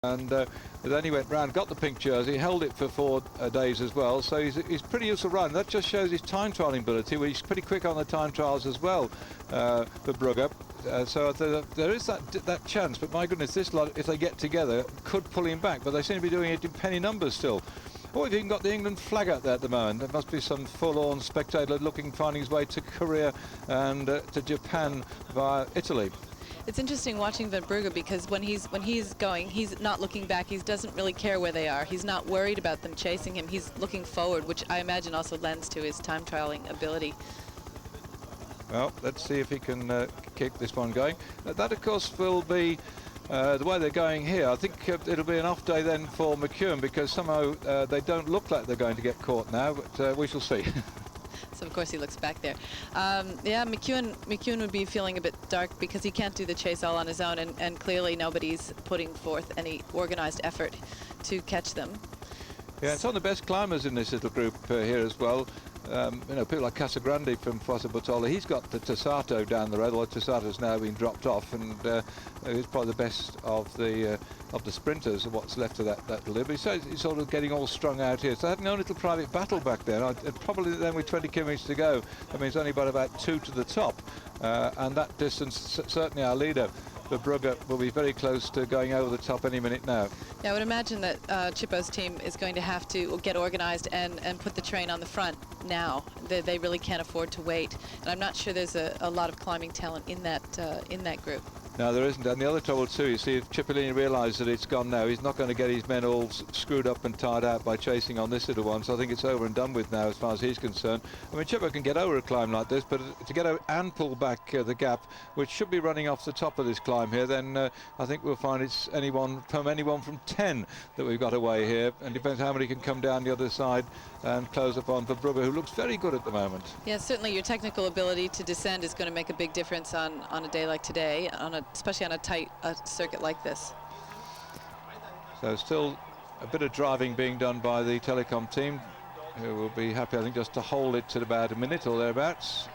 And then he went round, got the pink jersey, held it for 4 days as well, so he's pretty used to run. That just shows his time trialling ability, where he's pretty quick on the time trials as well for Brugge. So there is that chance, but my goodness, this lot, if they get together, could pull him back, but they seem to be doing it in penny numbers still. Oh, we've even got the England flag out there at the moment. There must be some forlorn spectator finding his way to Korea and to Japan via Italy. It's interesting watching Van Brugge, because when he's going, he's not looking back. He doesn't really care where they are. He's not worried about them chasing him. He's looking forward, which I imagine also lends to his time trialing ability. Well, let's see if he can keep this one going. That, of course, will be the way they're going here. I think it'll be an off day then for McEwen, because somehow they don't look like they're going to get caught now, but we shall see. So of course he looks back there. Yeah, McEwen would be feeling a bit dark, because he can't do the chase all on his own, and clearly nobody's putting forth any organized effort to catch them. Yeah, it's on the best climbers in this little group here as well. You know, people like Casagrande from Fossa Bertolo, he's got the Tessato down the road, although Tessato's now been dropped off, and he's probably the best of the sprinters of what's left of that delivery. So he's sort of getting all strung out here. So having no little private battle back there, and probably then with 20 kilometres to go, I mean, it's only about 2 to the top, and that distance, certainly our leader, the Brugge, will be very close to going over the top any minute now. Yeah, I would imagine that Chippo's team is going to have to get organized and put the train on the front now. They really can't afford to wait, and I'm not sure there's a lot of climbing talent in that group. No, there isn't. And the other trouble too, you see, if Cipollini realises that it's gone now, he's not going to get his men all screwed up and tired out by chasing on this little one. So I think it's over and done with now as far as he's concerned. I mean, Chippo can get over a climb like this, but to get over and pull back the gap, which should be running off the top of this climb here, then I think we'll find it's anyone from 10 that we've got away here. And depends how many can come down the other side and close up on Brugge, who looks very good at the moment. Yeah, certainly your technical ability to descend is going to make a big difference on a day like today, especially on a tight circuit like this. So still a bit of driving being done by the Telecom team, who will be happy, I think, just to hold it to about a minute or thereabouts.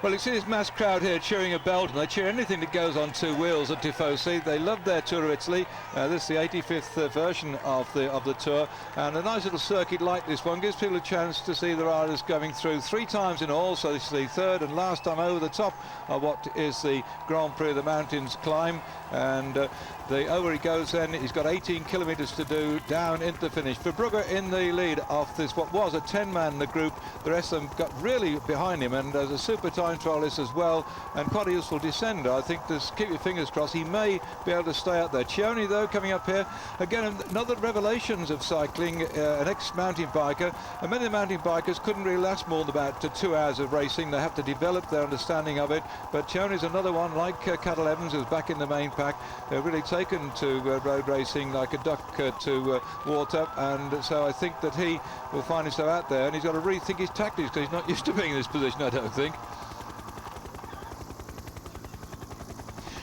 Well, you see this mass crowd here cheering a Belgian. They cheer anything that goes on 2 wheels at Tifosi. They love their Tour of Italy. This is the 85th version of the Tour, and a nice little circuit like this one gives people a chance to see the riders going through 3 times in all. So this is the 3rd and last time over the top of what is the Grand Prix of the Mountains climb, and over he goes then. He's got 18 kilometres to do down into the finish. For Brugge in the lead of this, what was a 10-man group. The rest of them got really behind him, and as a super time trialist as well, and quite a useful descender. I think just keep your fingers crossed. He may be able to stay out there. Cioni, though, coming up here. Again, another revelations of cycling, an ex-mountain biker. And many of the mountain bikers couldn't really last more than about 2 hours of racing. They have to develop their understanding of it. But Cioni's another one, like Cadel Evans, who's back in the main pack. They're really taken to road racing like a duck to water, and so I think that he will find himself out there, and he's got to rethink his tactics, because he's not used to being in this position, I don't think.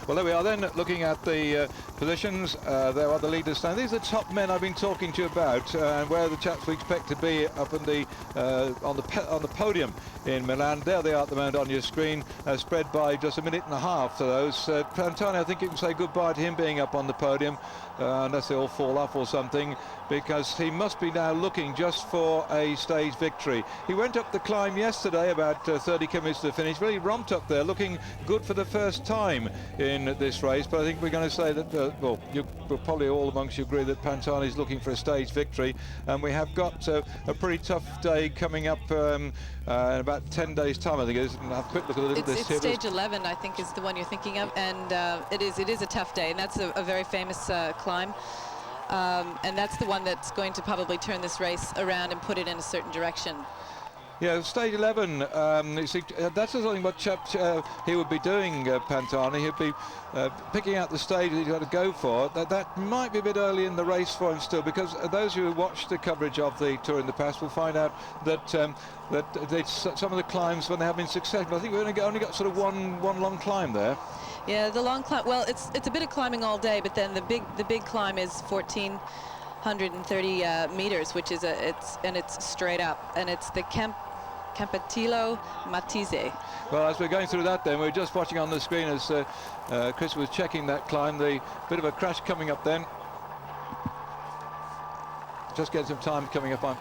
Well, there we are then, looking at the positions. There are the leaders standing. These are the top men I've been talking to you about, and where are the chaps we expect to be up in the on the podium in Milan. There they are at the moment on your screen, spread by just a minute and a half to those. Pantani, I think you can say goodbye to him being up on the podium, unless they all fall off or something, because he must be now looking just for a stage victory. He went up the climb yesterday, about 30 kilometres to the finish, really romped up there, looking good for the first time in this race. But I think we're going to say that, well, we'll probably all amongst you agree that Pantani is looking for a stage victory, and we have got a pretty tough day coming up in about 10 days' time, I think it is. And have a quick look at this. It's stage 11, I think, is the one you're thinking of, and it is a tough day, and that's a very famous climb. And that's the one that's going to probably turn this race around and put it in a certain direction. Yeah, stage 11, that's something what he would be doing, Pantani. He'd be picking out the stage that he's got to go for. That might be a bit early in the race for him still, because those who watched the coverage of the Tour in the past will find out that some of the climbs, when they have been successful, I think we've only got sort of one long climb there. Yeah, the long climb. Well, it's a bit of climbing all day, but then the big climb is 1,430 meters, which is it's straight up, and it's the Campetilo Matisse. Well, as we're going through that then, we're just watching on the screen as Chris was checking that climb, the bit of a crash coming up then. Just get some time coming up on.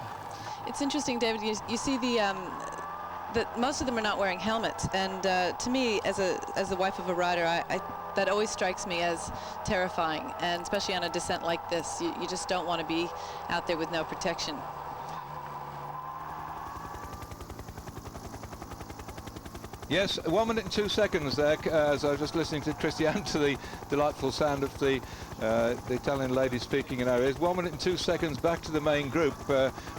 It's interesting, David, you see that most of them are not wearing helmets, and to me, as the wife of a rider, that always strikes me as terrifying, and especially on a descent like this, you just don't want to be out there with no protection. Yes, 1 minute and 2 seconds there, as I was just listening to Christie and to the delightful sound of the Italian lady speaking in our ears. 1 minute and 2 seconds back to the main group,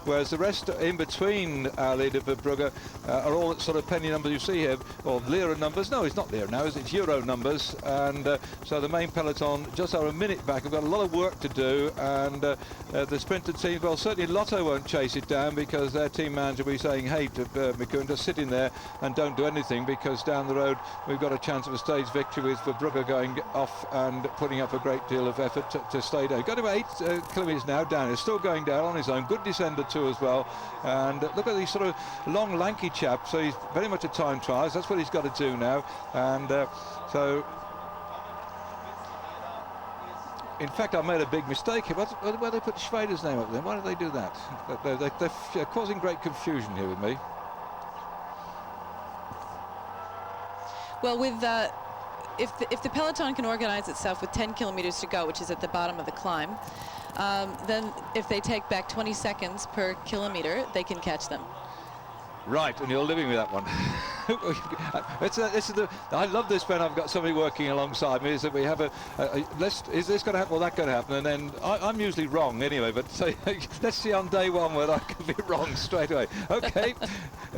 whereas the rest in between our leader Verbrugge are all at sort of penny numbers you see here, or lira numbers. No, it's not lira now, it's euro numbers, and so the main peloton just are a minute back. We've got a lot of work to do, and the sprinter team, well, certainly Lotto won't chase it down, because their team manager will be saying, hey, to McCoon, just sit in there and don't do anything, because down the road we've got a chance of a stage victory with Verbrugge going off and putting up a great deal of effort to stay down. Got about 8 kilometres now down. He's still going down on his own. Good descender too as well. And look at these sort of long, lanky chap. So he's very much a time trialist. That's what he's got to do now. And so, in fact, I made a big mistake here. Why they put Schweider's name up there? Why did they do that? They're causing great confusion here with me. Well, with if the peloton can organize itself with 10 kilometers to go, which is at the bottom of the climb, then if they take back 20 seconds per kilometer, they can catch them. Right, and you're living with that one. I love this when I've got somebody working alongside me, is that we have is this going to happen or that going to happen, and then I'm usually wrong anyway, but so, let's see on day one where I can be wrong straight away. Okay,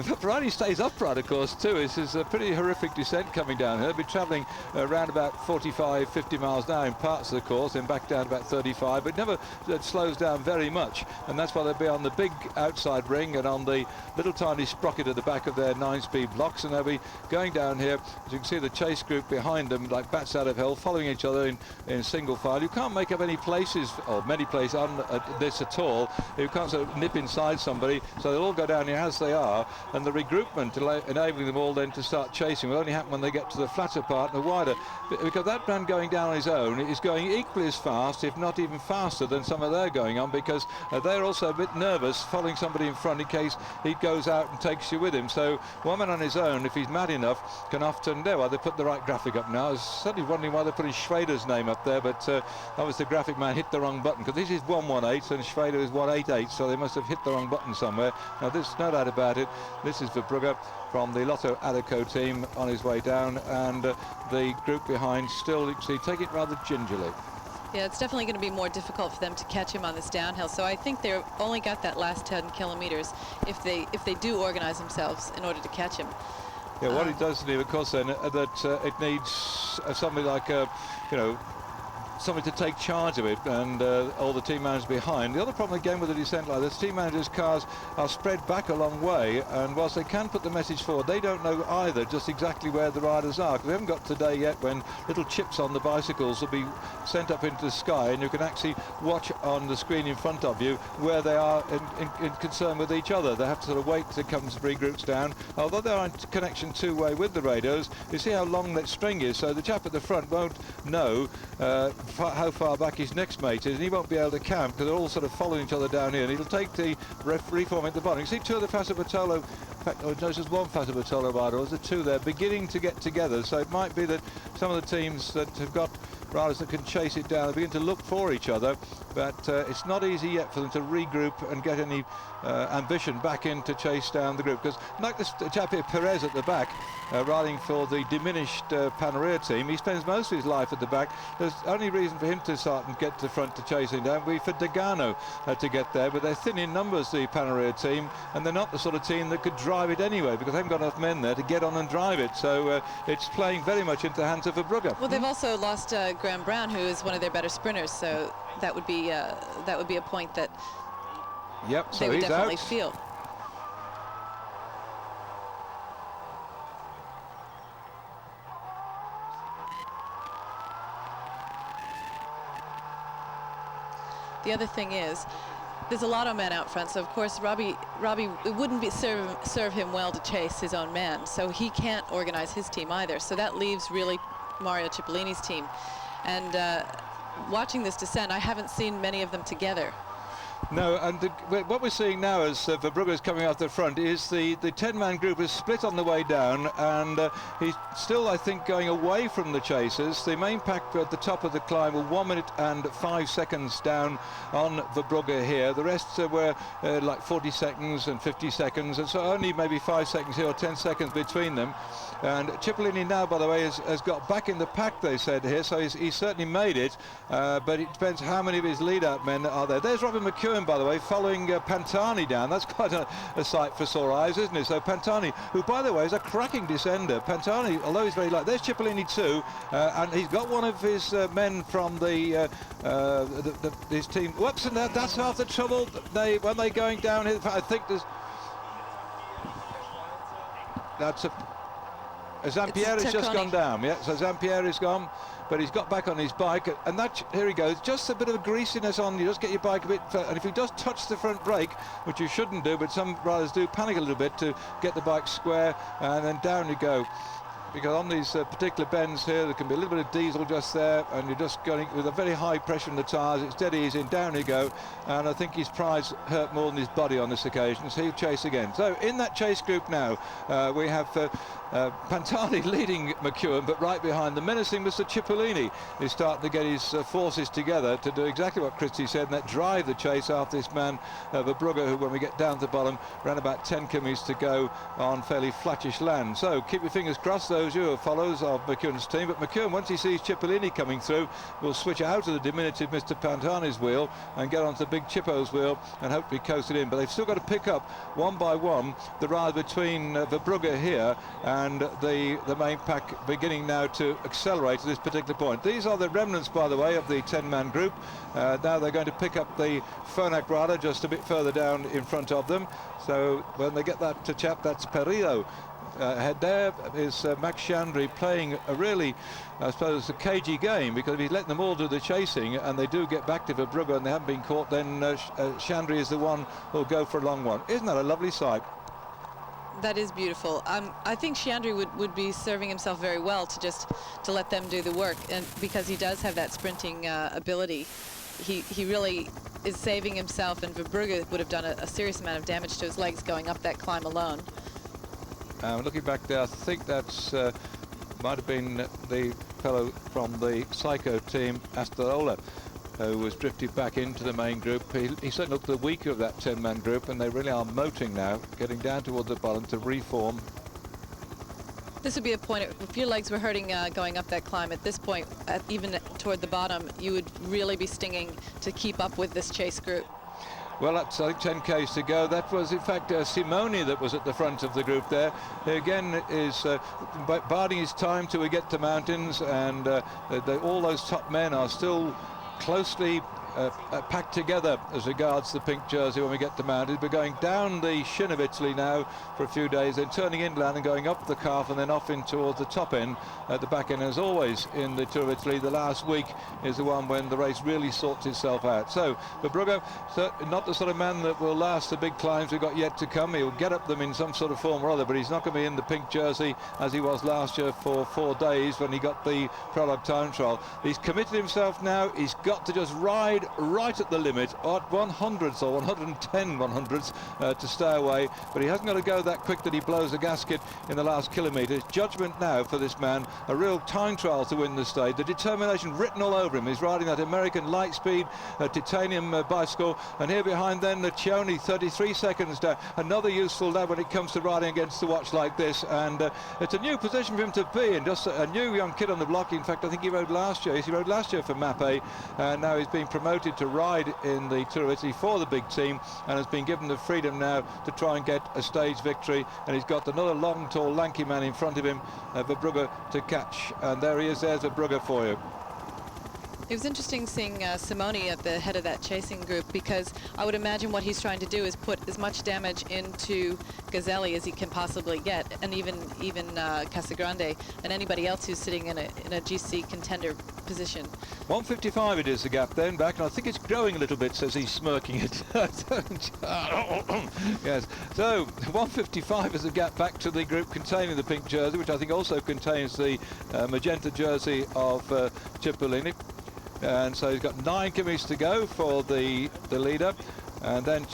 Ferrari stays upright, of course, too. This is a pretty horrific descent coming down here. They'll be travelling around about 45, 50 miles an hour in parts of the course, and back down about 35, but never slows down very much, and that's why they'll be on the big outside ring and on the little tiny sprocket at the back of their 9-speed blocks, and they'll be going down here. As you can see, the chase group behind them like bats out of hell, following each other in single file. You can't make up any places, or many places on this at all. You can't sort of nip inside somebody, so they'll all go down here as they are, and the regroupment enabling them all then to start chasing will only happen when they get to the flatter part and the wider, because that man going down on his own is going equally as fast, if not even faster, than some of their going on, because they're also a bit nervous following somebody in front in case he goes out and takes you with him. So one man on his own, if he's mad enough, can often do. Well, they put the right graphic up now. I was certainly wondering why they're putting Schweider's name up there, but that was the graphic man hit the wrong button, because this is 118 and Schweider is 188, so they must have hit the wrong button somewhere. Now, there's no doubt about it. This is Verbrugge from the Lotto Adeco team on his way down, and the group behind still, you can see, take it rather gingerly. Yeah, it's definitely going to be more difficult for them to catch him on this downhill. So I think they've only got that last 10 kilometers if they do organize themselves in order to catch him. Yeah, what it does need, of course, then, that it needs somebody like, somebody to take charge of it, and all the team managers behind. The other problem again with a descent like this, team managers' cars are spread back a long way, and whilst they can put the message forward, they don't know either just exactly where the riders are, because we haven't got today yet when little chips on the bicycles will be sent up into the sky, and you can actually watch on the screen in front of you where they are in concern with each other. They have to sort of wait to come to regroups down. Although they're in connection two-way with the radios, you see how long that string is, so the chap at the front won't know how far back his next mate is, and he won't be able to count, because they're all sort of following each other down here, and he'll take the referee form at the bottom. You see two of the Fassa Bertolo, in fact, no, just one Fassa Bertolo rider, or the two there, beginning to get together, so it might be that some of the teams that have got riders that can chase it down, they begin to look for each other, but it's not easy yet for them to regroup and get any ambition back in to chase down the group, because like this chap here, Perez at the back, riding for the diminished Panaria team, he spends most of his life at the back. There's only reason for him to start and get to the front to chase him down would be for Degano to get there, but they're thin in numbers, the Panaria team, and they're not the sort of team that could drive it anyway, because they haven't got enough men there to get on and drive it, so it's playing very much into the hands of Verbrugge. Well, they've also lost Graham Brown, who is one of their better sprinters, so that would be a point that they would definitely feel. The other thing is, There's a lot of men out front, so of course Robbie it wouldn't serve him well to chase his own man, so he can't organize his team either. So that leaves really Mario Cipollini's team. And watching this descent, I haven't seen many of them together. No, and what we're seeing now as Verbrugge is coming out the front is the 10-man group is split on the way down, and he's still, I think, going away from the chasers. The main pack at the top of the climb were 1 minute and 5 seconds down on Verbrugge here. The rest were like 40 seconds and 50 seconds, and so only maybe 5 seconds here or 10 seconds between them. And Cipollini now, by the way, has got back in the pack, they said here, so he's certainly made it, but it depends how many of his lead-out men are there. There's Robin McEwen, by the way, following Pantani down. That's quite a sight for sore eyes, isn't it? So Pantani, who, by the way, is a cracking descender. Pantani, although he's very light, there's Cipollini too, and he's got one of his men from his team. Whoops, and that's half the trouble. When they're going down here, I think there's... That's a... Zampieri has just gone down, yeah, so Zampieri is gone, but he's got back on his bike, and that, here he goes, just a bit of a greasiness on, you just get your bike a bit, and if he does touch the front brake, which you shouldn't do, but some riders do panic a little bit to get the bike square, and then down you go. Because on these particular bends here, there can be a little bit of diesel just there, and you're just going with a very high pressure in the tyres. It's dead easy, and down you go. And I think his pride's hurt more than his body on this occasion, so he'll chase again. So in that chase group now, we have Pantani leading McEwen, but right behind the menacing Mr. Cipollini is starting to get his forces together to do exactly what Christie said, and that drive the chase after this man, Verbrugge, who, when we get down to the bottom, ran about 10 kilometres to go on fairly flattish land. So keep your fingers crossed, those who are followers of McEwen's team. But McEwen, once he sees Cipollini coming through, will switch out of the diminutive Mr. Pantani's wheel and get onto the big Chippo's wheel and hopefully coast it in. But they've still got to pick up one by one the ride between Verbrugge here and the main pack, beginning now to accelerate at this particular point. These are the remnants, by the way, of the 10-man group. Now they're going to pick up the Phonak rider just a bit further down in front of them. So when they get that chap, that's Perillo. Ahead there is Max Chandri playing a really, I suppose, a cagey game, because if he's letting them all do the chasing and they do get back to Verbrugge and they haven't been caught, then Chandri is the one who'll go for a long one. Isn't that a lovely sight? That is beautiful. I think Chandri would be serving himself very well to let them do the work, and because he does have that sprinting ability. He really is saving himself, and Verbrugge would have done a serious amount of damage to his legs going up that climb alone. Looking back there, I think that's might have been the fellow from the Psycho team, Astarola, who was drifted back into the main group. He certainly looked the weaker of that 10-man group, and they really are motoring now, getting down towards the bottom to reform. This would be a point, if your legs were hurting going up that climb at this point, even toward the bottom, you would really be stinging to keep up with this chase group. Well, that's, I think, 10 k's to go. That was, in fact, Simoni that was at the front of the group there. He again is biding his time till we get to mountains, and all those top men are still closely packed together as regards the pink jersey when we get to mountains. We're going down the shin of Italy now for a few days, then turning inland and going up the calf and then off in towards the top end at the back end. As always in the Tour of Italy, the last week is the one when the race really sorts itself out. So Verbrugge, not the sort of man that will last the big climbs we've got yet to come. He'll get up them in some sort of form or other, but he's not going to be in the pink jersey as he was last year for 4 days when he got the prologue time trial. He's committed himself now. He's got to just ride right at the limit at 100ths or 110 100ths to stay away, but he hasn't got to go that quick that he blows a gasket in the last kilometre. Judgment now for this man, a real time trial to win the stage. The determination written all over him. He's riding that American light speed titanium bicycle, and here behind then the Cioni, 33 seconds down. Another useful lad when it comes to riding against the watch like this, and it's a new position for him to be in, just a new young kid on the block. In fact, I think he rode last year. He rode last year for Mappe, and now he's been promoted to ride in the Tour of Italy for the big team, and has been given the freedom now to try and get a stage victory. And he's got another long, tall, lanky man in front of him, Verbrugge, to catch. And there he is. There's Verbrugge for you. It was interesting seeing Simoni at the head of that chasing group, because I would imagine what he's trying to do is put as much damage into Gazzelli as he can possibly get, and even Casagrande and anybody else who's sitting in a GC contender position. 155 it is, the gap then back, and I think it's growing a little bit, says he's smirking it. Yes, so 155 is the gap back to the group containing the pink jersey, which I think also contains the magenta jersey of Cipollini. And so he's got 9 kilometres to go for the leader, and then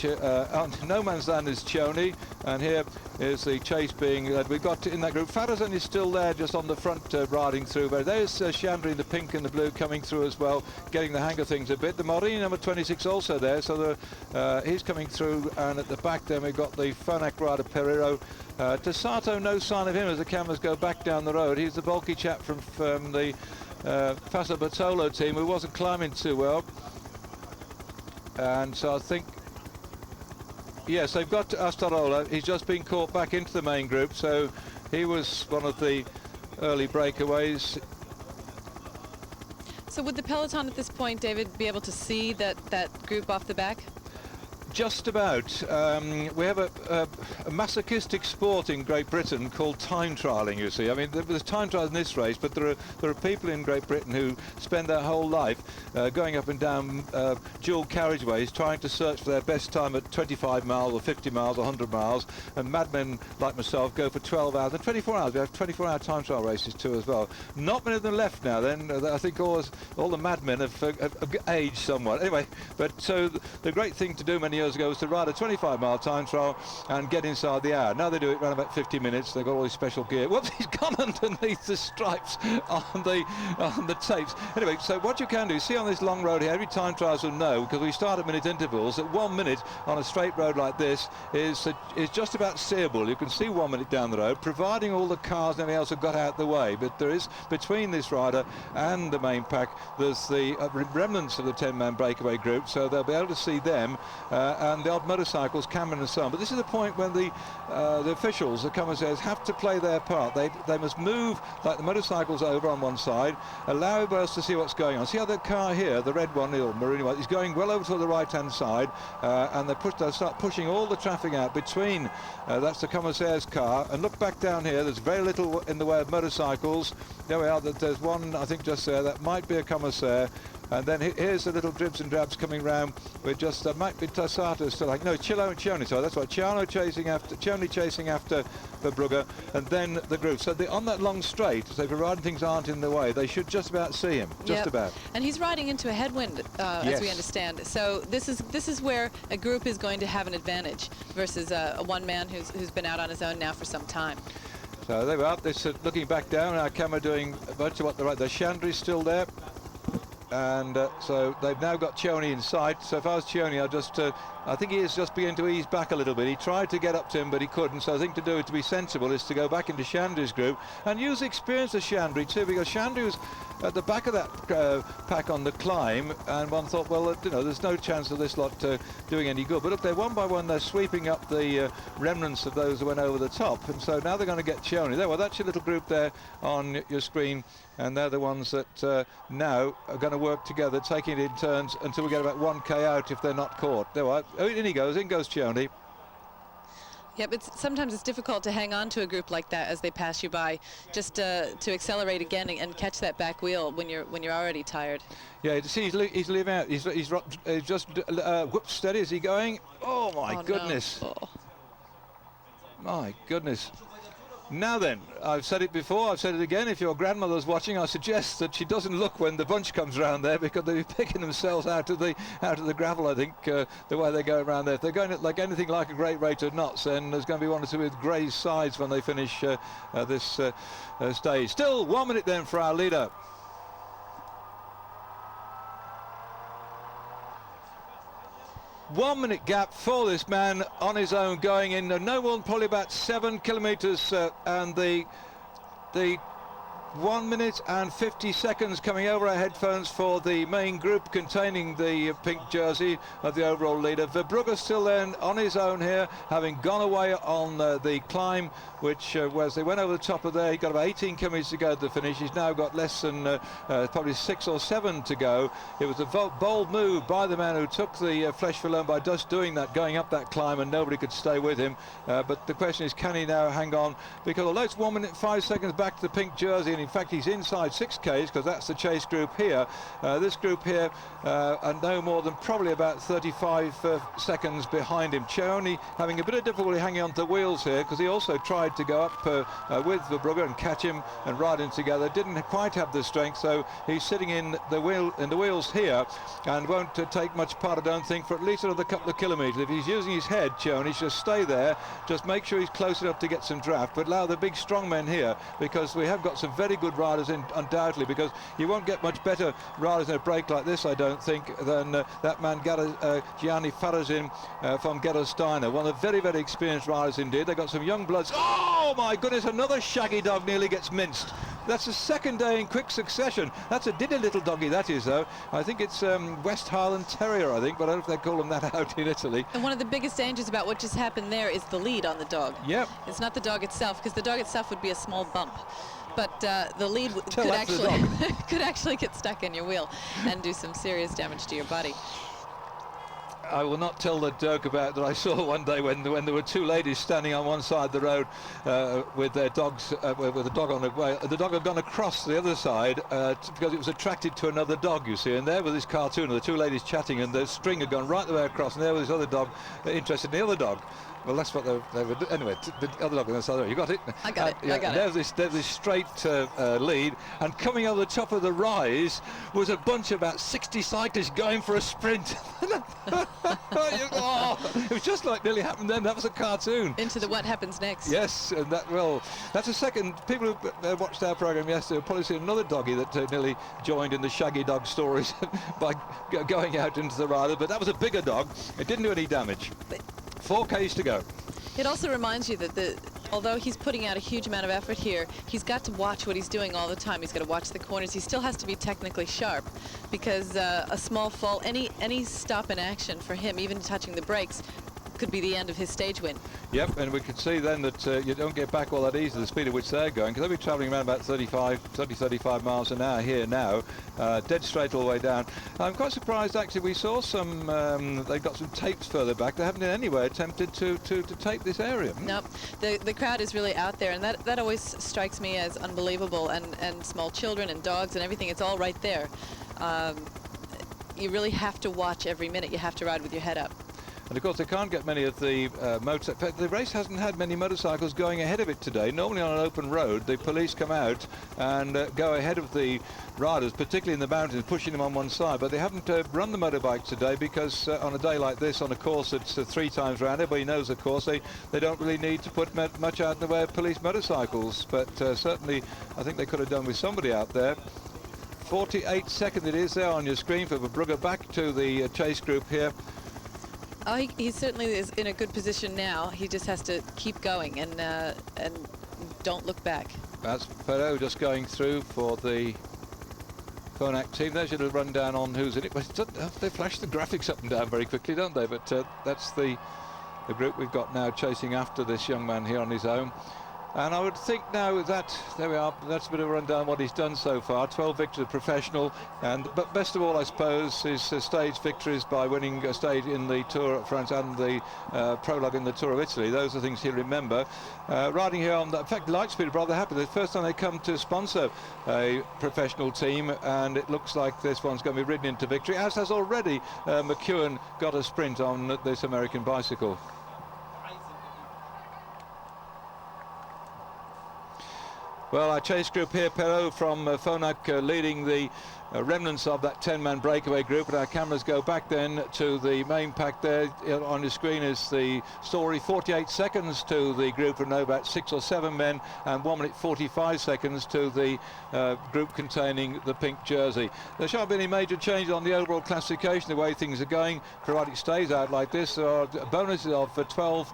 on no man's land is Cioni, and here is the chase being we've got in that group. Fadderson is still there just on the front, riding through, but there's Chandri in the pink and the blue coming through as well, getting the hang of things a bit. The Morini number 26 also there, so he's coming through, and at the back then we've got the Phonak rider Pereiro. Tessato, no sign of him as the cameras go back down the road. He's the bulky chap from the Fassa Bertolo team, who wasn't climbing too well, and so I think, yes, they've got Astarola. He's just been caught back into the main group, so he was one of the early breakaways. So would the peloton at this point, David, be able to see that group off the back? Just about. We have a masochistic sport in Great Britain called time trialling, you see. I mean, there's time trials in this race, but there are people in Great Britain who spend their whole life going up and down dual carriageways trying to search for their best time at 25 miles or 50 miles or 100 miles, and madmen like myself go for 12 hours and 24 hours. We have 24-hour time trial races too as well. Not many of them left now then. I think all the madmen have aged somewhat. Anyway, but so the great thing to do many years ago was to ride a 25-mile time trial and get inside the hour. Now they do it around about 50 minutes. They've got all this special gear. Whoops, he's gone underneath the stripes on the tapes. Anyway, so what you can do, see on this long road here, every time trials will know, because we start at minute intervals, that 1 minute on a straight road like this is just about seeable. You can see 1 minute down the road, providing all the cars and everything else have got out the way. But there is, between this rider and the main pack, there's the remnants of the 10-man breakaway group, so they'll be able to see them and the odd motorcycles, Cameron and so on. But this is the point when the officials, the commissaires, have to play their part. They must move like the motorcycles over on one side, allow everybody else to see what's going on. See how the car here, the red one, or maroon one, is going well over to the right-hand side, and they'll start pushing all the traffic out between. That's the commissaire's car. And look back down here. There's very little in the way of motorcycles. There we are. There's one, I think, just there. That might be a commissaire. And then here's the little dribs and drabs coming round. We're just might be Tassato still, like, no, Chilo and Cioni. So that's right, Cioni chasing after Verbrugge, and then the group. So on that long straight, so providing things aren't in the way, they should just about see him. Just about. And he's riding into a headwind, as we understand. So this is where a group is going to have an advantage versus a one man who's been out on his own now for some time. So there we are. This looking back down. Our camera doing a bunch of what the right. The Chandri's still there. And so they've now got Cioni in sight. So if I was Cioni, I think he is just beginning to ease back a little bit. He tried to get up to him, but he couldn't. So I think to be sensible is to go back into Chandri's group and use the experience of Chandri too, because Chandri was at the back of that pack on the climb, and one thought, well, there's no chance of this lot doing any good. But look, they're one by one, they're sweeping up the remnants of those who went over the top, and so now they're going to get Cioni there. Well, that's your little group there on your screen, and they're the ones that now are going to work together, taking it in turns until we get about 1k out if they're not caught. There we are. Oh, in goes Cioni. Yeah, but sometimes it's difficult to hang on to a group like that as they pass you by, just to accelerate again and catch that back wheel when you're already tired. Yeah, see, he's leaving out. He's just whoops, steady. Is he going? Oh my goodness! No. Oh. My goodness! Now then, I've said it before, I've said it again. If your grandmother's watching, I suggest that she doesn't look when the bunch comes around there, because they'll be picking themselves out of the gravel. I think the way they go around there. If they're going like anything like a great rate of knots, then there's going to be one or two with grey sides when they finish this stage. Still 1 minute then for our leader. One minute gap for this man on his own, going in no more than probably about 7 kilometres, and the 1 minute and 50 seconds coming over our headphones for the main group containing the pink jersey of the overall leader. Verbrugge still then on his own here, having gone away on the climb, which was they went over the top of there. He got about 18 kilometres to go to the finish. He's now got less than probably 6 or 7 to go. It was a bold move by the man who took the Flèche Wallonne by just doing that, going up that climb, and nobody could stay with him. But the question is, can he now hang on? Because although it's 1 minute 5 seconds back to the pink jersey, and in fact he's inside 6Ks, because that's the chase group here. This group here are no more than probably about 35 seconds behind him. Cioni having a bit of difficulty hanging on to the wheels here, because he also tried to go up with Verbrugge and catch him and ride him together. Didn't quite have the strength, so he's sitting in the wheels here and won't take much part, I don't think, for at least another couple of kilometres. If he's using his head, Cioni should stay there, just make sure he's close enough to get some draft, but allow the big strong men here, because we have got some very good riders in, undoubtedly, because you won't get much better riders in a break like this, I don't think, than that man Gianni Farazin from Gerolsteiner. One of the very, very experienced riders indeed. They've got some young bloods. Oh my goodness, another shaggy dog nearly gets minced. That's the second day in quick succession. That's a diddy little doggy, that is, though. I think it's West Highland Terrier, I think, but I don't know if they call them that out in Italy. And one of the biggest dangers about what just happened there is the lead on the dog. Yep. It's not the dog itself, because the dog itself would be a small bump. But the lead could actually get stuck in your wheel and do some serious damage to your body. I will not tell the joke about that I saw one day when there were two ladies standing on one side of the road with their dogs, with a dog on the way. The dog had gone across the other side because it was attracted to another dog, you see. And there was this cartoon of the two ladies chatting, and the string had gone right the way across, and there was this other dog interested in the other dog. Well, that's what they were doing. Anyway, the other dog on the side. You got it? I got it. Yeah, I got there's this straight lead, and coming over the top of the rise was a bunch of about 60 cyclists going for a sprint. Oh, it was just like nearly happened then. That was a cartoon. Into the what happens next. Yes, and that's a second. People who watched our program yesterday will probably see another doggy that nearly joined in the shaggy dog stories by going out into the rider. But that was a bigger dog. It didn't do any damage. 4 Ks to go. It also reminds you that although he's putting out a huge amount of effort here, he's got to watch what he's doing all the time. He's got to watch the corners. He still has to be technically sharp, because a small fall, any stop in action for him, even touching the brakes, could be the end of his stage win. Yep, and we could see then that you don't get back all that easy, the speed at which they're going, because they'll be travelling around about 35 miles an hour here now, dead straight all the way down. I'm quite surprised, actually. We saw some, they've got some tapes further back. They haven't in any way attempted to tape this area. Nope, the crowd is really out there, and that always strikes me as unbelievable, and small children and dogs and everything, it's all right there. You really have to watch every minute. You have to ride with your head up. And of course they can't get many of the the race hasn't had many motorcycles going ahead of it today. Normally on an open road the police come out and go ahead of the riders, particularly in the mountains, pushing them on one side, but they haven't run the motorbikes today, because on a day like this, on a course that's 3 times round, everybody knows the course, they don't really need to put much out in the way of police motorcycles, but certainly I think they could have done with somebody out there. 48 seconds it is there on your screen for Verbrugge. Back to the chase group here. Oh, he certainly is in a good position now. He just has to keep going and don't look back. That's Perot just going through for the Phonak team. There's a little rundown on who's in it. They flash the graphics up and down very quickly, don't they? But that's the group we've got now chasing after this young man here on his own. And I would think now that, there we are, that's a bit of a rundown of what he's done so far. 12 victories, professional, but best of all, I suppose, his stage victories by winning a stage in the Tour of France and the prologue in the Tour of Italy. Those are things he'll remember. Riding here on, in fact, Lightspeed are rather happy. The first time they come to sponsor a professional team, and it looks like this one's going to be ridden into victory, as has already McEwen got a sprint on this American bicycle. Well, our chase group here, Perot from Phonak leading the remnants of that 10-man breakaway group, and our cameras go back then to the main pack there. On your screen is the story. 48 seconds to the group of about 6 or 7 men, and 1 minute 45 seconds to the group containing the pink jersey. There shan't be any major changes on the overall classification, the way things are going, provided it stays out like this. There are bonuses of 12,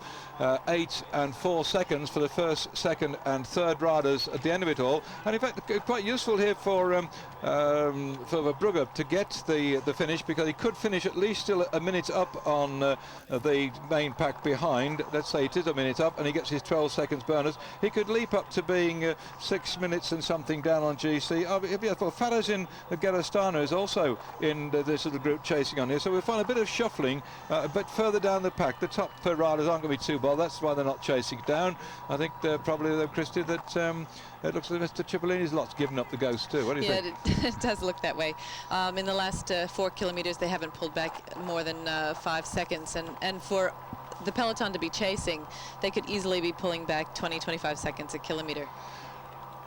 8 and 4 seconds for the first, second and third riders at the the end of it all. And in fact, quite useful here for Brugge to get the finish, because he could finish at least still a minute up on the main pack behind. Let's say it is a minute up, and he gets his 12 seconds bonus. He could leap up to being 6 minutes and something down on GC. Well, Farazin Garastano is also in this little group chasing on here, so we'll find a bit of shuffling a bit further down the pack. The top riders aren't going to be too bold. That's why they're not chasing down. I think probably, though, Christie, that it looks like Mr. Cipollini's lot's given up the ghost too. What do you think? Yeah, it does look that way. In the last 4 kilometers, they haven't pulled back more than 5 seconds, and for the peloton to be chasing, they could easily be pulling back 20-25 seconds a kilometer.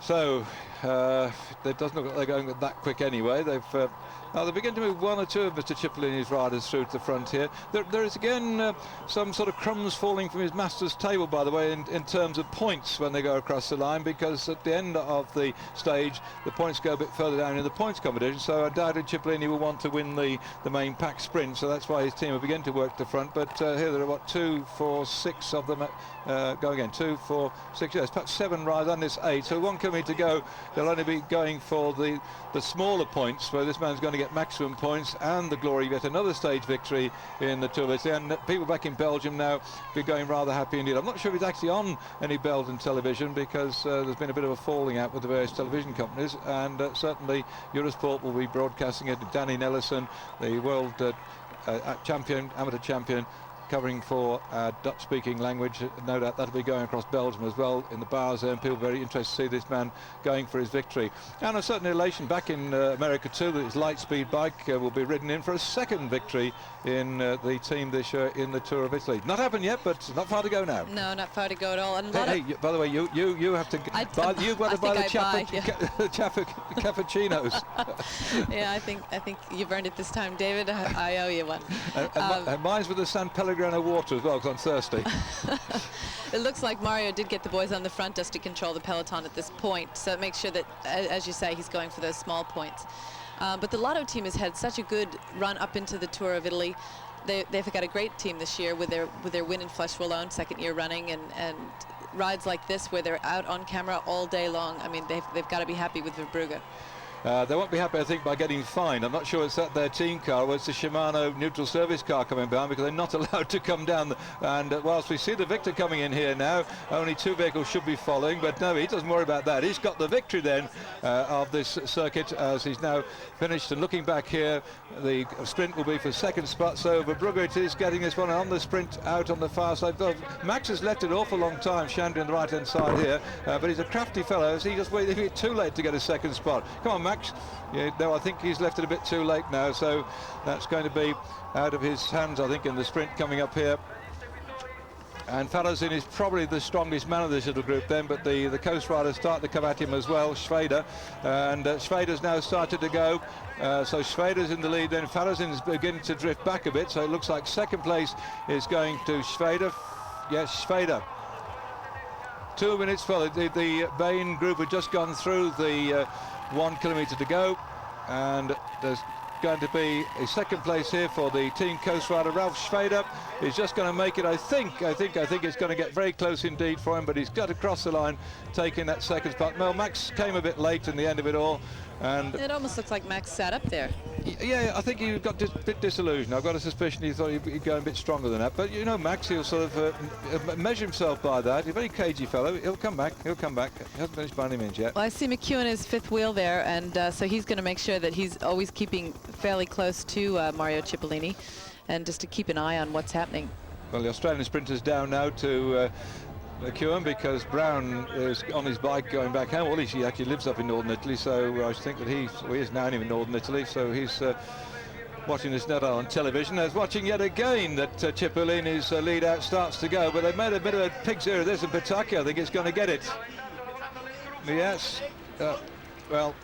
So it doesn't look like they're going that quick anyway. They begin to move one or two of Mr. Cipollini's riders through to the front here. There is again some sort of crumbs falling from his master's table, by the way, in terms of points when they go across the line, because at the end of the stage the points go a bit further down in the points competition. So I doubt Cipollini will want to win the main pack sprint, so that's why his team will begin to work the front. But here there are 2, 4, 6 of them go again. 2, 4, 6, yes, perhaps 7 riders, and this 8. So 1 kilometre to go. They'll only be going for the smaller points, where this man's going to get maximum points and the glory of yet another stage victory in the Tour of Italy. And people back in Belgium now be going rather happy indeed. I'm not sure if he's actually on any Belgian television, because there's been a bit of a falling out with the various television companies, and certainly Eurosport will be broadcasting it. Danny Nellison, the world champion, amateur champion, covering for Dutch-speaking language. No doubt that'll be going across Belgium as well in the bars there, and people very interested to see this man going for his victory. And a certain elation back in America too, that his light speed bike will be ridden in for a second victory in the team this year in the Tour of Italy. Not happened yet, but not far to go now. No, not far to go at all. And hey, by the way, you have to buy the cappuccinos. Yeah, I think you've earned it this time, David. I owe you one. And mine's with the San Pellegrino water as well, because I'm thirsty. It looks like Mario did get the boys on the front just to control the peloton at this point, so make sure that, as you say, he's going for those small points. But the Lotto team has had such a good run up into the Tour of Italy. They've got a great team this year with their win in Flèche Wallonne, second year running, and rides like this where they're out on camera all day long. I mean, they've got to be happy with Verbrugge. They won't be happy, I think, by getting fined. I'm not sure it's at their team car, or it's the Shimano neutral service car coming behind, because they're not allowed to come down. And whilst we see the victor coming in here now, only 2 vehicles should be following, but no, he doesn't worry about that. He's got the victory then of this circuit, as he's now finished. And looking back here, the sprint will be for second spot. So Verbrugge it is getting this one on the sprint out on the far side. Max has left it an awful long time, Shandry on the right hand side here, but he's a crafty fellow, so he just waited too late to get a second spot. Come on, Max. Yeah, no, I think he's left it a bit too late now, so that's going to be out of his hands, I think, in the sprint coming up here. And Farazin is probably the strongest man of this little group then, but the coast riders start to come at him as well, Schweder, and Schweder's now started to go. So Schweder's in the lead, then Farazin's beginning to drift back a bit, so it looks like second place is going to Schweder. Yes, Schweder. 2 minutes for the Bain group had just gone through the 1 kilometre to go, and there's going to be a second place here for the team coast rider. Ralf Schweder is just going to make it. I think it's going to get very close indeed for him, but he's got to cross the line, taking that second spot. Well, Max came a bit late in the end of it all, and it almost looks like Max sat up there. Yeah, I think he got a bit disillusioned. I've got a suspicion he thought he'd go a bit stronger than that. But you know, Max, he'll sort of measure himself by that. He's a very cagey fellow. He'll come back. He hasn't finished by any means yet. Well, I see McEwen is fifth wheel there, and so he's going to make sure that he's always keeping fairly close to Mario Cipollini, and just to keep an eye on what's happening. Well, the Australian sprinter's down now to McEwen, because Brown is on his bike going back home. Well, he actually lives up in northern Italy, so I think that he is now in northern Italy, so he's watching this not on television. There's watching yet again that Cipollini's lead out starts to go, but they've made a bit of a pig's ear of this, and Pataki, I think, is going to get it. Yes, well,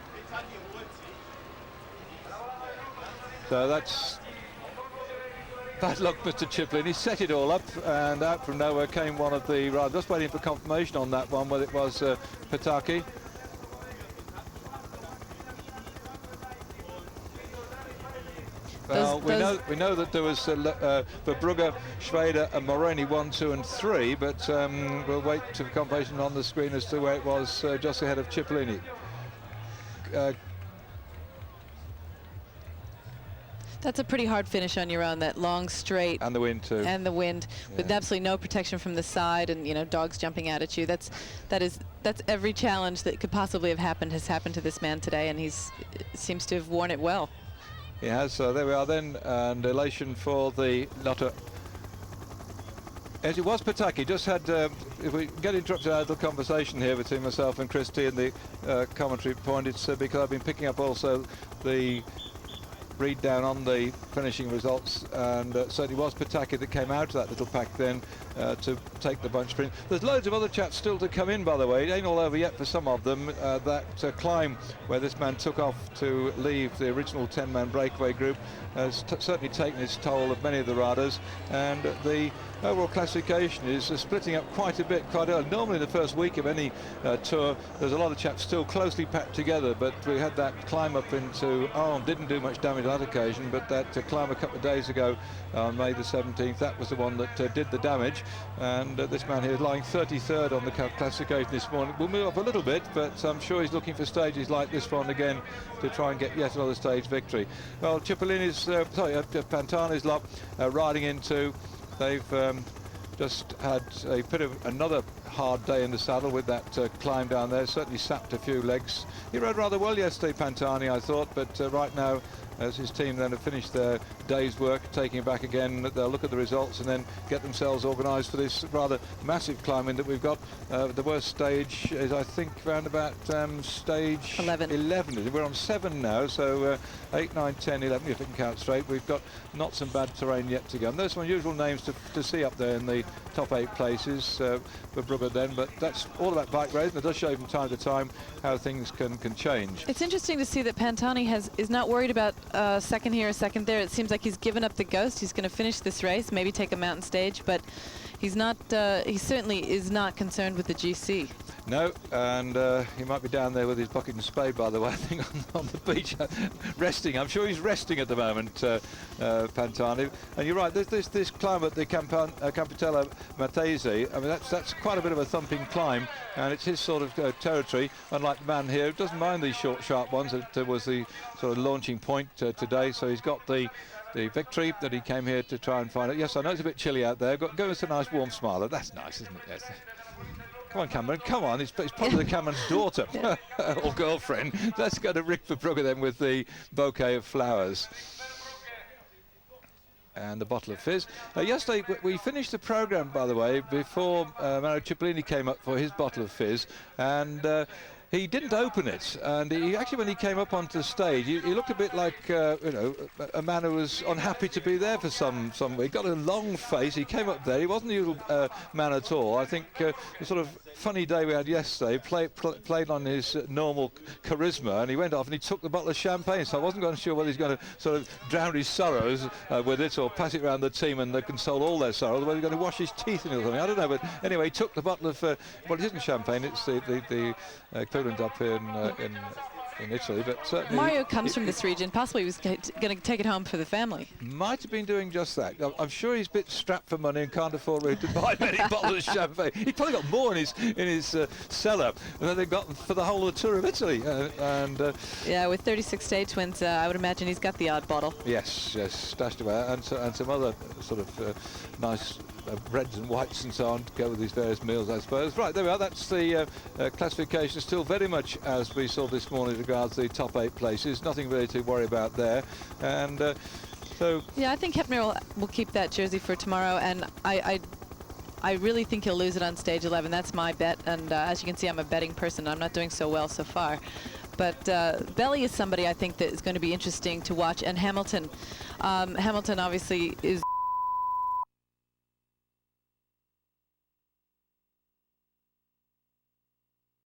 so that's bad luck, Mr. Cipollini. He set it all up, and out from nowhere came one of the riders. Just waiting for confirmation on that one, whether it was Pataki. Well, we know that there was Verbrugge, Schweder and Moreni 1, 2 and 3, but we'll wait to the confirmation on the screen as to where it was just ahead of Cipollini. That's a pretty hard finish on your own, that long straight. And the wind too. And the wind, with absolutely no protection from the side, and, you know, dogs jumping out at you. That's every challenge that could possibly have happened has happened to this man today, and seems to have worn it well. He has. So there we are then, and elation for the Lotto. As it was Pataki, just had, if we get interrupted our little conversation here between myself and Christie and the commentary point, it's because I've been picking up also the read down on the finishing results, and certainly was Pataki that came out of that little pack then to take the bunch sprint. There's loads of other chats still to come in, by the way. It ain't all over yet for some of them. That climb where this man took off to leave the original 10-man breakaway group has certainly taken its toll of many of the riders, and the overall classification is splitting up quite a bit, quite early. Normally in the first week of any tour, there's a lot of chaps still closely packed together, but we had that climb up into Arles, didn't do much damage on that occasion, but that climb a couple of days ago on May the 17th, that was the one that did the damage, and this man here is lying 33rd on the classification this morning. We'll move up a little bit, but I'm sure he's looking for stages like this one again to try and get yet another stage victory. Well, Cipollini's, Pantani's lot riding into. They've just had a bit of another hard day in the saddle with that climb down there. Certainly sapped a few legs. He rode rather well yesterday, Pantani, I thought, but right now, as his team then have finished their day's work, taking it back again, they'll look at the results and then get themselves organised for this rather massive climbing that we've got. The worst stage is, I think, round about stage 11. We're on 7 now, so 8, 9, 10, 11, if I can count straight. We've got not some bad terrain yet to go. And there's some unusual names to see up there in the top 8 places for Brugge then, but that's all about bike racing. It does show from time to time how things can change. It's interesting to see that Pantani is not worried about second here, second there. It seems like he's given up the ghost. He's going to finish this race, maybe take a mountain stage, but he's not. He certainly is not concerned with the GC. No, and he might be down there with his bucket and spade, by the way, I think, on the beach, resting. I'm sure he's resting at the moment, Pantani. And you're right, this climb at the Campitello Matese, I mean, that's quite a bit of a thumping climb, and it's his sort of territory, unlike the man here, who doesn't mind these short, sharp ones. That was the sort of launching point today, so he's got the victory that he came here to try and find out. Yes, I know it's a bit chilly out there. Go with a nice warm smile. That's nice, isn't it? Yes. Come on, Cameron, come on. It's probably the Cameron's daughter or girlfriend. Let's go to Rick Verbrugge then with the bouquet of flowers and the bottle of fizz. Yesterday we finished the programme, by the way, before Mario Cipollini came up for his bottle of fizz, and he didn't open it, and he actually, when he came up onto the stage, he looked a bit like you know, a man who was unhappy to be there for some. He got a long face. He came up there. He wasn't a usual man at all. I think the sort of funny day we had yesterday played on his normal charisma, and he went off and he took the bottle of champagne. So I wasn't quite sure whether he's going to sort of drown his sorrows with it, or pass it around the team and console all their sorrows, or whether he's going to wash his teeth in it or something. I don't know, but anyway, he took the bottle of well, it isn't champagne. It's the equivalent up here in Italy, but certainly Mario comes from this region. Possibly he was going to take it home for the family. Might have been doing just that. I'm sure he's a bit strapped for money and can't afford really to buy many bottles of champagne. He's probably got more in his cellar than they've got for the whole of the tour of Italy. Yeah, with 36 stage wins, I would imagine he's got the odd bottle. Yes, stashed away, and some other sort of nice reds and whites and so on to go with these various meals, I suppose. Right, there we are. That's the classification, still very much as we saw this morning as regards the top 8 places. Nothing really to worry about there. And so... Yeah, I think Hepner will keep that jersey for tomorrow, and I really think he'll lose it on stage 11. That's my bet, and as you can see, I'm a betting person. I'm not doing so well so far. But Belly is somebody I think that is going to be interesting to watch, and Hamilton. Hamilton obviously is